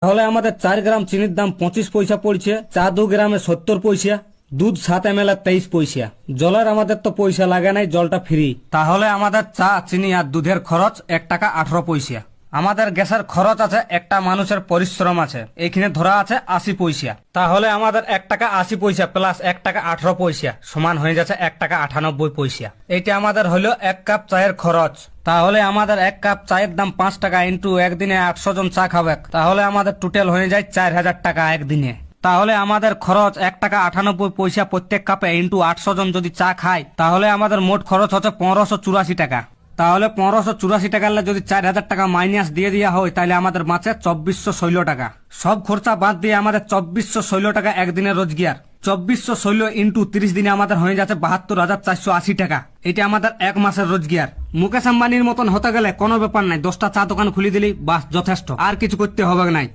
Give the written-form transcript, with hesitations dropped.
তাহলে আমাদের 4 গ্রাম চিনির দাম 25 পয়সা পড়ছে, চা 2 গ্রামে 70 পয়সা, দুধ 7 ml 23 পয়সা। জলের আমাদের তো পয়সা লাগে নাই, জলটা ফ্রি। তাহলে আমাদের চা, চিনি আর দুধের খরচ 1 টাকা 18 পয়সা। আমাদের গ্যাসের খরচ আছে, একটা মানুষের পরিশ্রম আছে, এখানে ধরা আছে 80 পয়সা। তাহলে আমাদের 1 টাকা 80 পয়সা প্লাস 1 টাকা 18 পয়সা সমান হয়ে যাচ্ছে 1 টাকা 98 পয়সা। এইটা আমাদের হলো 1 কাপ চায়ের খরচ। তাহলে আমাদের 1 কাপ চায়ের দাম 5 টাকা ইন্টু একদিনে 800 জন চা খাবে, তাহলে আমাদের টোটাল হয়ে যায় 4000 টাকা একদিনে। তাহলে আমাদের খরচ 1 টাকা 98 পয়সা প্রত্যেক কাপে ইন্টু 800 জন যদি চা খায়, তাহলে আমাদের মোট খরচ হচ্ছে 1584 টাকা। তাহলে 1584 টাকার যদি 4000 টাকা মাইনাস দিয়ে দেওয়া হয়, তাহলে আমাদের বাঁচে 2416 টাকা। সব খরচা বাদ দিয়ে আমাদের 2416 টাকা একদিনের রোজগার। 2416 ইন্টু 30 দিনে আমাদের হয়ে যাচ্ছে 72,480 টাকা। এটা আমাদের 1 মাসের রোজগার। মুকেশ আম্বানির মতন হতে গেলে কোনো ব্যাপার নাই, 10টা চা দোকান খুলে দিলেই বাস যথেষ্ট, আর কিছু করতে হবে নাই।